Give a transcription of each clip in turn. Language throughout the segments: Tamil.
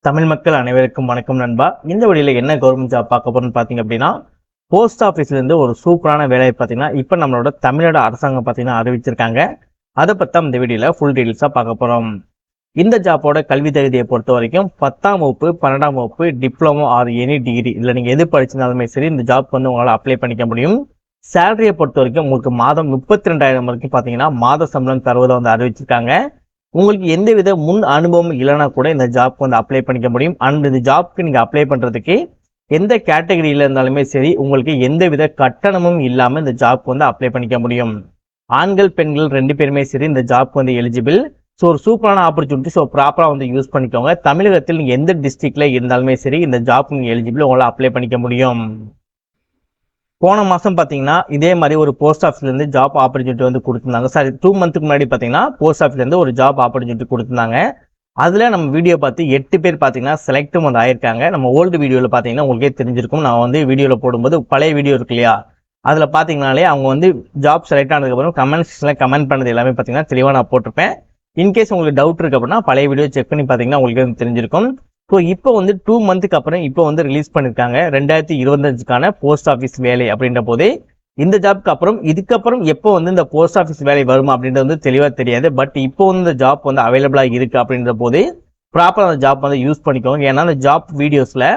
தமிழ் மக்கள் அனைவருக்கும் வணக்கம் நண்பா. இந்த வழியில என்ன கவர்மெண்ட் ஜாப் பார்க்க போறோம்னு பாத்தீங்க அப்படின்னா, போஸ்ட் ஆஃபீஸ்ல இருந்து ஒரு சூப்பரான வேலையை பாத்தீங்கன்னா இப்ப நம்மளோட தமிழ்நாடு அரசாங்கம் பாத்தீங்கன்னா அறிவிச்சிருக்காங்க. அதை பத்தி இந்த வீடியோல ஃபுல் டீடைல்ஸா பார்க்க போறோம். இந்த ஜாப்போட கல்வி தகுதியை பொறுத்த வரைக்கும் 10ஆம் வகுப்பு 12ஆம் வகுப்பு டிப்ளமோ ஆர் எனி டிகிரி இதுல நீங்க எது படிச்சிருந்தாலுமே சரி இந்த ஜாப் வந்து உங்களால அப்ளை பண்ணிக்க முடியும். சேலரியை பொறுத்த வரைக்கும் உங்களுக்கு மாதம் 32,000 வரைக்கும் பாத்தீங்கன்னா மாத சம்பளம் தருவதை வந்து அறிவிச்சிருக்காங்க. உங்களுக்கு எந்தவித முன் அனுபவம் இல்லைனா கூட இந்த ஜாப்க்கு வந்து அப்ளை பண்ணிக்க முடியும். அண்ட் இந்த ஜாப்க்கு நீங்க அப்ளை பண்றதுக்கு எந்த கேட்டகரியில இருந்தாலுமே சரி உங்களுக்கு எந்தவித கட்டணமும் இல்லாம இந்த ஜாப்க்கு வந்து அப்ளை பண்ணிக்க முடியும். ஆண்கள் பெண்கள் 2 பேருமே சரி இந்த ஜாப்க்கு வந்து எலிஜிபிள். ஸோ ஒரு சூப்பரான ஆப்பர்ச்சுனிட்டி. ஸோ ப்ராப்பரா வந்து யூஸ் பண்ணிக்கோங்க. தமிழகத்தில் நீங்க எந்த டிஸ்ட்ரிக்ட்ல இருந்தாலுமே சரி இந்த ஜாப்க்கு நீங்க எலிஜிபிள், உங்களால அப்ளை பண்ணிக்க முடியும். போன மாசம் பாத்தீங்கன்னா இதே மாதிரி ஒரு போஸ்ட் ஆஃபீஸ்ல இருந்து ஜாப் ஆப்பர்ச்சுனிட்டி வந்து கொடுத்திருந்தாங்க. சாரி 2 மந்த்துக்கு முன்னாடி பாத்தீங்கன்னா போஸ்ட் ஆஃபீஸ்ல இருந்து ஒரு ஜாப் ஆப்பர்ச்சுனிட்டி கொடுத்திருந்தாங்க. அதுல நம்ம வீடியோ பார்த்து 8 பேர் பாத்தீங்கன்னா செலக்டும் வந்து ஆயிருக்காங்க. நம்ம ஓல்டு வீடியோல பாத்தீங்கன்னா உங்களுக்கே தெரிஞ்சிருக்கும். நான் வந்து வீடியோல போடும்போது பழைய வீடியோ இருக்கு இல்லையா, அதுல பாத்தீங்கன்னாலே அவங்க வந்து ஜாப் செலக்ட் ஆனதுக்கு அப்புறம் கமெண்ட் செக்ஷன்ல கமெண்ட் பண்ணது எல்லாமே பாத்தீங்கன்னா தெளிவா நான் போட்டிருப்பேன். இன்கேஸ் உங்களுக்கு டவுட் இருக்கு அப்படின்னா பழைய வீடியோ செக் பண்ணி பாத்தீங்கன்னா உங்களுக்கு தெரிஞ்சிருக்கும். ஸோ இப்போ வந்து 2 மந்த்துக்கு அப்புறம் இப்போ வந்து ரிலீஸ் பண்ணிருக்காங்க 2025க்கான போஸ்ட் ஆஃபீஸ் வேலை அப்படின்ற போது இந்த ஜாப்க்கு அப்புறம் இதுக்கப்புறம் எப்போ வந்து இந்த போஸ்ட் ஆஃபீஸ் வேலை வருமா அப்படின்றது வந்து தெளிவா தெரியாது. பட் இப்போ வந்து இந்த ஜாப் வந்து அவைலபிளா இருக்கு அப்படின்ற போது ப்ராப்பரா அந்த ஜாப் வந்து யூஸ் பண்ணிக்கோங்க. ஏன்னா அந்த ஜாப் வீடியோஸ்ல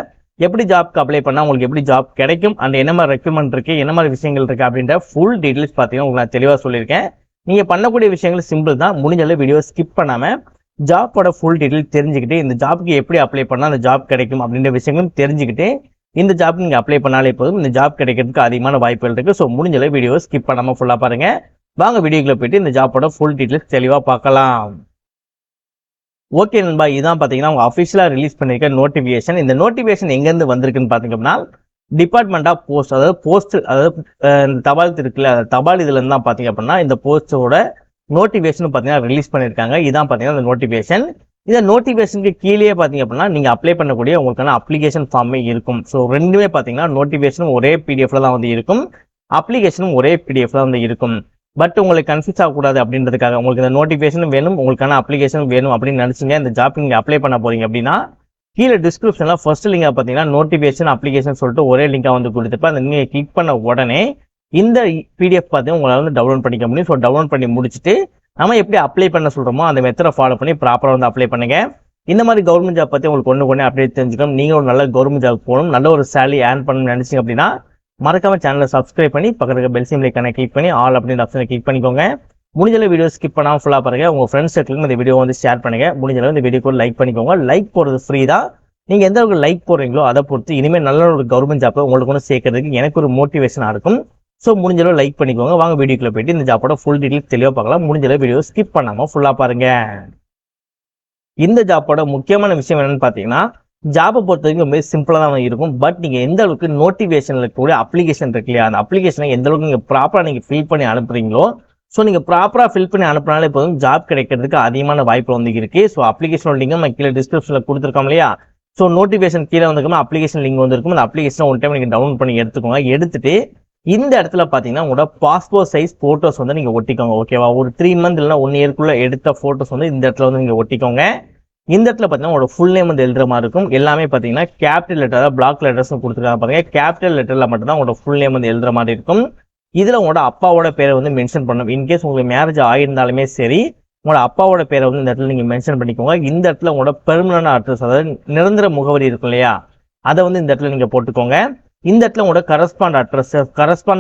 எப்படி ஜாப்க்கு அப்ளை பண்ணா உங்களுக்கு எப்படி ஜாப் கிடைக்கும் அண்ட் என்ன மாதிரி ரெக்ரூட்மெண்ட் இருக்கு என்ன மாதிரி விஷயங்கள் இருக்கு அப்படின்ற ஃபுல் டீடைல்ஸ் பார்த்தீங்கன்னா உங்களுக்கு நான் தெளிவாக சொல்லியிருக்கேன். நீங்க பண்ணக்கூடிய விஷயங்கள் சிம்பிள் தான். முடிஞ்ச அளவு வீடியோ ஸ்கிப் பண்ணாம ஜாப்போட ஃபுல் டீடைல் தெரிஞ்சுக்கிட்டு இந்த ஜாப்க்கு எப்படி அப்ளை பண்ணா அந்த ஜாப் கிடைக்கும் அப்படின்ற விஷயங்களும் தெரிஞ்சுக்கிட்டு இந்த ஜாப் நீங்க அப்ளை பண்ணாலே போதும். இந்த ஜாப் கிடைக்கிறதுக்கு அதிகமான வாய்ப்புகள் இருக்கு. ஸோ முடிஞ்ச அளவு வீடியோ ஸ்கிப் பண்ணாம ஃபுல்லா பாருங்க. வாங்க வீடியோக்குள்ள போயிட்டு இந்த ஜாப்போட ஃபுல் டீடைல்ஸ் தெளிவா பார்க்கலாம். ஓகே நண்பா, இதான் பாத்தீங்கன்னா உங்க அபிஷியலா ரிலீஸ் பண்ணிருக்க நோட்டிபிகேஷன். இந்த நோட்டிபிகேஷன் எங்க இருந்து வந்திருக்குன்னு பாத்தீங்கன்னா டிபார்ட்மெண்ட் ஆஃப் போஸ்ட், அதாவது போஸ்ட், அதாவது தபால் இருக்குல்ல, தபால் இதுல இருந்து தான் பாத்தீங்க அப்படின்னா இந்த போஸ்டோட நோட்டிபிகேஷன் பாத்தீங்கன்னா ரிலீஸ் பண்ணிருக்காங்க. இதான் பாத்தீங்கன்னா இந்த நோட்டிபிகேஷன். இந்த நோட்டிபிகேஷனுக்கு கீழே பாத்தீங்க அப்படின்னா நீங்க அப்ளை பண்ணக்கூடிய உங்களுக்கான அப்ளிகேஷன் ஃபார்மே இருக்கும். ஸோ ரெண்டுமே பாத்தீங்கன்னா நோட்டிபிகேஷனும் ஒரே பிடிஎஃப்ல தான் வந்து இருக்கும், அப்ளிகேஷனும் ஒரே பிடிஎஃப்ல வந்து இருக்கும். பட் உங்களுக்கு கன்ஃபியூஸ் ஆகக்கூடாது அப்படின்றதுக்காக உங்களுக்கு இந்த நோட்டிபிகேஷன் வேணும், உங்களுக்கான அப்ளிகேஷன் வேணும் அப்படின்னு நினைச்சீங்க இந்த ஜாப் நீங்க அப்ளை பண்ண போறீங்க அப்படின்னா கீழே டிஸ்கிரிப்ஷன்ல ஃபர்ஸ்ட் லிங்கா பாத்தீங்கன்னா நோட்டிபிகேஷன் அப்ளிகேஷன் சொல்லிட்டு ஒரே லிங்கா வந்து கொடுத்துருப்பேன். அந்த நீங்க கிளிக் பண்ண உடனே இந்த பிடிஎஃப் பார்த்தீங்கன்னா உங்களால வந்து டவுன்லோட் பண்ணிக்க முடியும். ஸோ டவுன்லோட் பண்ணி முடிச்சுட்டு நம்ம எப்படி அப்ளை பண்ண சொல்றோமோ அந்த மெத்தடை ஃபாலோ பண்ணி ப்ராப்பரா வந்து அப்ளை பண்ணுங்க. இந்த மாதிரி கவர்மெண்ட் ஜாப் பத்தி உங்களுக்கு ஒன்று அப்டேட் தெரிஞ்சுக்கணும். நீங்க ஒரு நல்ல கவர்மெண்ட் ஜாப் போகணும், நல்ல ஒரு சேலரி ஏர்ன் பண்ணணும்னு நினைச்சீங்க அப்படின்னா மறக்காம சேனலை சப்ஸ்கிரைப் பண்ணி பக்கத்துல பெல் சிம் ஐகானை கிளிக் பண்ணி ஆல் அப்படின்ற ஆப்ஷனை கிளிக் பண்ணிக்கோங்க. முடிஞ்ச வீடியோ ஸ்கிப் பண்ணாம ஃபுல்லா பாருங்க. உங்க ஃப்ரெண்ட்ஸ் சர்க்கிளுக்கு இந்த வீடியோ வந்து ஷேர் பண்ணுங்க. முடிஞ்ச இந்த வீடியோக்கு லைக் பண்ணிக்கோங்க. லைக் போடுறது ஃப்ரீ தான். நீங்க எந்த அளவுக்கு லைக் போடுறீங்களோ அதை பொறுத்து இனிமேல் நல்ல ஒரு கவர்மெண்ட் ஜாப் உங்களுக்கு வந்து சேர்க்கறதுக்கு எனக்கு ஒரு மோட்டிவேஷனா இருக்கும். ஸோ முடிஞ்ச அளவு லைக் பண்ணிக்கோங்க. வாங்க வீடியோக்குள்ள போயிட்டு இந்த ஜாப்போட ஃபுல் டீடைல்ஸ் தெளிவாக பார்க்கலாம். முடிஞ்ச அளவு வீடியோ ஸ்கிப் பண்ணாம ஃபுல்லா பாருங்க. இந்த ஜாப்போட முக்கியமான விஷயம் என்னன்னு பாத்தீங்கன்னா ஜாப்பை பொறுத்த வரைக்கும் ரொம்ப சிம்பிளா தான் இருக்கும். பட் நீங்க எந்த அளவுக்கு நோட்டிபிகேஷன்ல கூட அப்ளிகேஷன் இருக்கு இல்லையா, அந்த அப்ளிகேஷனை எந்த அளவுக்கு நீங்க ப்ராப்பரா நீங்க ஃபில் பண்ணி அனுப்புறீங்களோ, ஸோ நீங்க ப்ராப்பரா ஃபில் பண்ணி அனுப்புனாலே போதும் ஜாப் கிடைக்கிறதுக்கு அதிகமான வாய்ப்பு வந்து இருக்கு. ஸோ அப்ளிகேஷன் லிங்க் நம்ம கீழே டிஸ்கிரிப்ஷன்ல கொடுத்துருக்கோம் இல்லையா. ஸோ நோட்டிபிகேஷன் கீழே வந்துருக்கும், அப்ளிகேஷன் லிங்க் வந்து இருக்கும். அந்த அப்ளிகேஷன் ஒரு டைம் நீங்க டவுன்லோட் பண்ணி எடுத்துக்கோங்க. எடுத்துட்டு இந்த இடத்துல பாத்தீங்கன்னா உங்களோட பாஸ்போர்ட் சைஸ் போட்டோஸ் வந்து நீங்க ஒட்டிக்கோங்க. ஓகேவா, ஒரு 3 மந்த் இல்லைன்னா 1 இயர்க்குள்ள எடுத்த போட்டோஸ் வந்து இந்த இடத்துல வந்து நீங்க ஒட்டிக்கோங்க. இந்த இடத்துல பாத்தீங்கன்னா உங்களோட ஃபுல் நேம் வந்து எழுதுற மாதிரி இருக்கும். எல்லாமே பாத்தீங்கன்னா கேபிட்டல் லெட்டர், பிளாக் லெட்டர்ஸ் கொடுத்துருக்காங்க பாருங்க. கேபிட்டல் லெட்டர்ல மட்டும் தான் உங்களோட ஃபுல் நேம் வந்து எழுதுற மாதிரி இருக்கும். இதுல உங்களோட அப்பாவோட பேரை வந்து மென்ஷன் பண்ணணும். இன்கேஸ் உங்களுக்கு மேரேஜ் ஆயிருந்தாலுமே சரி உங்களோட அப்பாவோட பேரை வந்து இந்த இடத்துல நீங்க மென்ஷன் பண்ணிக்கோங்க. இந்த இடத்துல உங்களோட பெர்மனன்ட் அட்ரஸ், அதாவது நிரந்தர முகவரி இருக்கும் இல்லையா, அதை வந்து இந்த இடத்துல நீங்க போட்டுக்கோங்க. இந்த இடத்துல உங்களோட கரஸ்பாண்ட்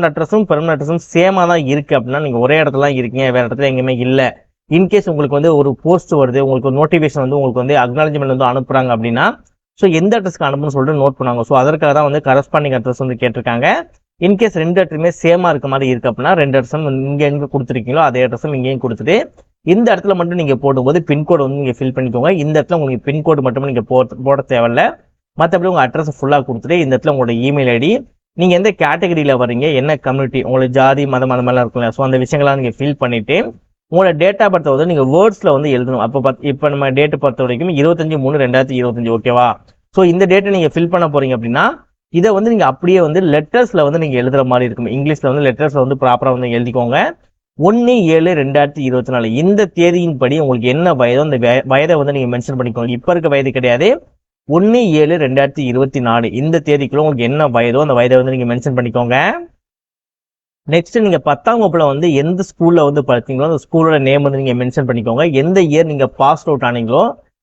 அட்ரஸும் பெர்மனன்ட் அட்ரஸும் சேமா தான் இருக்கு அப்படின்னா நீங்க ஒரே இடத்துல தான் இருக்கீங்க, வேற இடத்துல எங்கேயுமே இல்லை. இன்கேஸ் உங்களுக்கு வந்து ஒரு போஸ்ட் வருது, உங்களுக்கு நோட்டிபிகேஷன் வந்து உங்களுக்கு வந்து அக்னாலஜ்மெண்ட் வந்து அனுப்புறாங்க அப்படின்னா ஸோ எந்த அட்ரஸ்க்கு அனுப்புன்னு சொல்லிட்டு நோட் பண்ணுவாங்க. ஸோ அதற்காக தான் வந்து கரஸ்பாண்டிங் அட்ரஸ் வந்து கேட்டிருக்காங்க. இன்கேஸ் 2 அட்ரஸுமே சேமா இருக்க மாதிரி இருக்கு அப்படின்னா 2 அட்ரஸும் இங்க எங்க கொடுத்துருக்கீங்களோ அதே அட்ரஸும் இங்கேயும் கொடுத்துட்டு இந்த இடத்துல மட்டும் நீங்க போடும்போது பின்கோடு வந்து நீங்க ஃபில் பண்ணிக்கோங்க. இந்த இடத்துல உங்களுக்கு பின்கோடு மட்டும் நீங்க போட தேவையில்ல. மற்றபடி உங்க அட்ரஸ் ஃபுல்லா கொடுத்துட்டு இந்த இடத்துல உங்களோட இமெயில் ஐடி, நீங்க எந்த கேட்டகரியில வரீங்க, என்ன கம்யூனிட்டி, உங்களுக்கு ஜாதி மதம் அந்த மாதிரிலாம் இருக்குல்ல, ஸோ அந்த விஷயங்கள்லாம் நீங்க ஃபில் பண்ணிட்டு உங்களோட டேட் ஆஃப் பர்த் வந்து நீங்க வேர்ட்ஸ்ல வந்து எழுதணும். இப்போ நம்ம டேட் பொறுத்த வரைக்கும் 25/3/2025. ஓகேவா, ஸோ இந்த டேட்டை நீங்க ஃபில் பண்ண போறீங்க அப்படின்னா இதை வந்து நீங்க அப்படியே வந்து லெட்டர்ஸ்ல வந்து நீங்க எழுதுற மாதிரி இருக்கும். இங்கிலீஷ்ல வந்து லெட்டர்ஸ்ல வந்து ப்ராப்பரா வந்து எழுதிக்கோங்க. 1/7/2024 இந்த தேதியின் படி உங்களுக்கு என்ன வயதோ அந்த வயதை வந்து நீங்க மென்ஷன் பண்ணிக்கோங்க. இப்ப இருக்க வயது கிடையாது, 1/7/2024 இந்த தேதிக்குள்ள உங்களுக்கு என்ன வயதோ அந்த வயதை வந்து நீங்க மென்ஷன் பண்ணிக்கோங்க. நெக்ஸ்ட் நீங்க 10ஆம் வகுப்புல வந்து எந்த ஸ்கூல்ல வந்து படிச்சீங்களோ அந்த ஸ்கூலோட நேம் வந்து நீங்க மென்ஷன் பண்ணிக்கோங்க. எந்த இயர் நீங்க பாஸ் அவுட் ஆனீங்களோ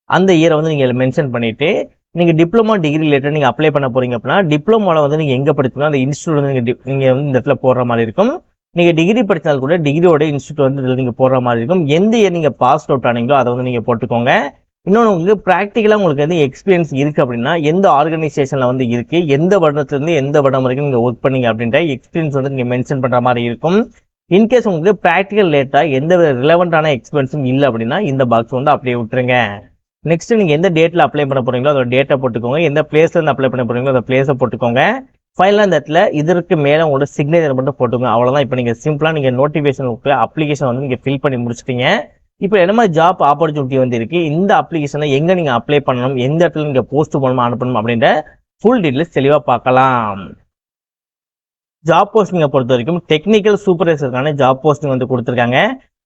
அந்த இயரை வந்து நீங்க மென்ஷன் பண்ணிட்டு, நீங்க டிப்ளமோ டிகிரி ரிலேட்டட் நீங்க அப்ளை பண்ண போறீங்க அப்படின்னா டிப்ளமோல வந்து நீங்க எங்க படிச்சீங்களோ அந்த இன்ஸ்டியூட் வந்து நீங்க வந்து இந்த இடத்துல போடுற மாதிரி இருக்கும். நீங்க டிகிரி படிச்சாலும் கூட டிகிரியோட இன்ஸ்டியூட் வந்து இதுல நீங்க போடுற மாதிரி இருக்கும். எந்த இயர் நீங்க பாஸ் அவுட் ஆனீங்களோ அதை வந்து நீங்க போட்டுக்கோங்க. இன்னொன்று உங்களுக்கு ப்ராக்டிக்கலாக உங்களுக்கு வந்து எக்ஸ்பீரியன்ஸ் இருக்குது அப்படின்னா எந்த ஆர்கனைசேஷனில் வந்து இருக்குது, எந்த வருடத்துலேருந்து எந்த வருடம் வரைக்கும் நீங்கள் ஒர்க் பண்ணீங்க அப்படின்ற எக்ஸ்பீரியன்ஸ் வந்து நீங்கள் மென்ஷன் பண்ணுற மாதிரி இருக்கும். இன்கேஸ் உங்களுக்கு ப்ராக்டிக்கல் லேட்டாக எந்த ரிலவெண்ட்டான எக்ஸ்பீரியன்ஸும் இல்லை அப்படின்னா இந்த பாக்ஸ் வந்து அப்படியே விட்டுருங்க. நெக்ஸ்ட் நீங்கள் எந்த டேட்டில் அப்ளை பண்ண போகிறீங்களோ அதோட டேட்டை போட்டுக்கோங்க. எந்த பிளேஸ்லேருந்து அப்ளை பண்ண போகிறீங்களோ அந்த பிளேஸை போட்டுக்கோங்க. ஃபைனலாக இந்த இடத்துல இதற்கு மேலே உங்களோட சிக்னேச்சர் மட்டும் போட்டுக்கோங்க. அவ்வளோதான். இப்போ நீங்கள் சிம்பிளாக நீங்கள் நோட்டிஃபிகேஷனுக்கு அப்ளிகேஷன் வந்து நீங்கள் ஃபில் பண்ணி முடிச்சிட்டீங்க. இப்போ என்ன மாதிரி ஜாப் ஆப்பர்ச்சுனிட்டி வந்து இருக்கு, இந்த அப்ளிகேஷனை எங்க நீங்க அப்ளை பண்ணணும், எந்த இடத்துல நீங்க போஸ்ட் மூலமா அனுப்பணும் அப்படின்ற ஃபுல் டீடைல்ஸ் தெளிவா பார்க்கலாம். ஜாப் போஸ்டிங்கை பொறுத்த வரைக்கும் டெக்னிக்கல் சூப்பர்வைசருக்கான ஜாப் போஸ்டிங் வந்து கொடுத்துருக்காங்க.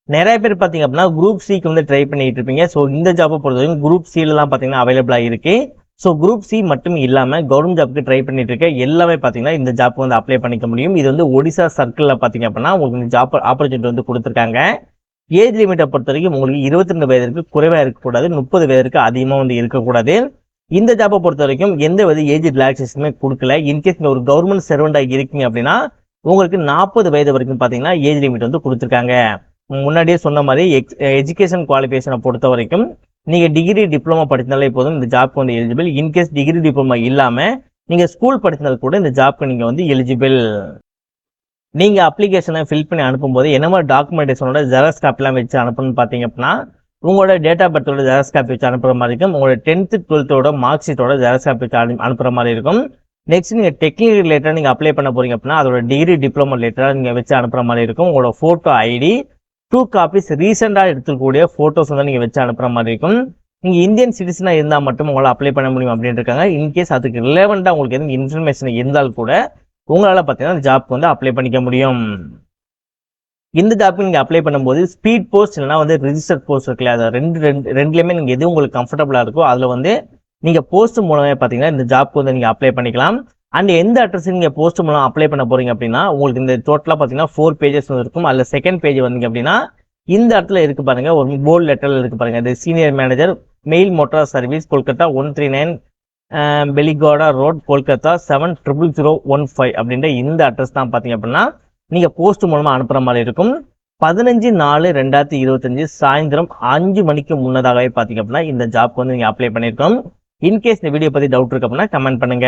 நிறைய பேர் பார்த்தீங்க அப்படின்னா குரூப் சிக்கு வந்து ட்ரை பண்ணிட்டு இருப்பீங்க. ஸோ இந்த ஜாப்பை பொறுத்த வரைக்கும் குரூப் சில தான் பார்த்தீங்கன்னா அவைலபிளாக இருக்கு. ஸோ குரூப் சி மட்டும் இல்லாமல் கவர்மெண்ட் ஜாப்க்கு ட்ரை பண்ணிட்டு இருக்க எல்லாமே பார்த்தீங்கன்னா இந்த ஜாப் வந்து அப்ளை பண்ணிக்க முடியும். இது வந்து ஒடிசா சர்க்கிளில் பார்த்தீங்க அப்படின்னா உங்களுக்கு இந்த ஜாப் ஆப்பர்ச்சுனிட்டி வந்து கொடுத்துருக்காங்க. ஏஜ் லிமிட்டை பொறுத்த வரைக்கும் உங்களுக்கு 22 வயதிற்கு குறைவாக இருக்கக்கூடாது, 30 வயதிற்கு அதிகமாக வந்து இருக்கக்கூடாது. இந்த ஜாப்பை பொறுத்த வரைக்கும் எந்த வித ஏஜ் ரிலாக்ஸேஷனுமே கொடுக்கல. இன்கேஸ் நீங்கள் ஒரு கவர்மெண்ட் சர்வெண்டாக இருக்கீங்க அப்படின்னா உங்களுக்கு 40 வயது வரைக்கும் பார்த்தீங்கன்னா ஏஜ் லிமிட் வந்து கொடுத்துருக்காங்க. முன்னாடியே சொன்ன மாதிரி எஜுகேஷன் குவாலிஃபிகேஷனை பொறுத்த வரைக்கும் நீங்கள் டிகிரி டிப்ளமா படித்தாலே போதும் இந்த ஜாப்க்கு வந்து எலிஜிபிள். இன்கேஸ் டிகிரி டிப்ளமா இல்லாமல் நீங்கள் ஸ்கூல் படித்தால் கூட இந்த ஜாப்க்கு நீங்கள் வந்து எலிஜிபிள். நீங்க அப்ளிகேஷனை ஃபில் பண்ணி அனுப்பும்போது என்ன மாதிரி டாக்குமெண்டேஷனோட ஜெராக்ஸ் காப்பிலாம் வச்சு அனுப்பணும்னு பார்த்தீங்க அப்படின்னா உங்களோட டேட் ஆஃப் பர்த்தோட ஜெராக்ஸ் காப்பி வச்சு அனுப்புற மாதிரி இருக்கும். உங்களோட 10th 12th mark ஷீட்டோட xerox copy வச்சு அனுப்புற மாதிரி இருக்கும். நெக்ஸ்ட் நீங்க டெக்னிக்கல் ரிலேட்டட் நீங்க அப்ளை பண்ண போறீங்க அப்படின்னா அதோட டிகிரி டிப்ளமோ ரிலேட்டடாக நீங்க வச்சு அனுப்புற மாதிரி இருக்கும். உங்களோட போட்டோ ஐடி 2 காப்பீஸ் ரீசெண்டாக எடுத்துக்கூடிய போட்டோஸ் வந்து நீங்க வச்சு அனுப்புற மாதிரி இருக்கும். நீங்க இந்தியன் சிட்டிசனா இருந்தால் மட்டும் உங்களால் அப்ளை பண்ண முடியும் அப்படின்னு இருக்காங்க. இன்கேஸ் அதுக்கு ரிலவெண்டா உங்களுக்கு எதுவும் இன்ஃபர்மேஷன் இருந்தால் கூட உங்களால் பார்த்தீங்கன்னா ஜாப்க்கு வந்து அப்ளை பண்ணிக்க முடியும். இந்த ஜாப்க்கு நீங்கள் அப்ளை பண்ணும்போது ஸ்பீட் போஸ்ட் இல்லைனா வந்து ரிஜிஸ்டர் போஸ்ட் இருக்குல்ல, அது ரெண்டுலேயுமே நீங்கள் எது உங்களுக்கு கம்ஃபர்டபுளாக இருக்கோ அதில் வந்து நீங்கள் போஸ்ட் மூலமே பார்த்தீங்கன்னா இந்த ஜாப்க்கு வந்து நீங்கள் அப்ளை பண்ணிக்கலாம். அண்ட் எந்த அட்ரஸுக்கு நீங்கள் போஸ்ட் மூலம் அப்ளை பண்ண போறீங்க அப்படின்னா உங்களுக்கு இந்த டோட்டலாக பார்த்தீங்கன்னா 4 பேஜஸ் வந்து இருக்கும். அதில் செகண்ட் பேஜ் வந்தீங்க அப்படின்னா இந்த இடத்துல இருக்கு பாருங்க, ஒரு போல்ட் லெட்டரில் இருக்கு பாருங்க, இது senior manager mail motor service Kolkata 139 Beliaghata road Kolkata 700015 அப்படின்ற இந்த அட்ரஸ் தான் பார்த்தீங்க அப்படின்னா நீங்க போஸ்ட் மூலமா அனுப்புற மாதிரி இருக்கும். 15/4/2025 சாயந்தரம் 5 மணிக்கு முன்னதாகவே பார்த்தீங்க அப்படின்னா இந்த ஜாப்க்கு வந்து நீங்க அப்ளை பண்ணிருக்கோம். இன்கேஸ் இந்த வீடியோ பத்தி டவுட் இருக்கு அப்படின்னா கமெண்ட் பண்ணுங்க.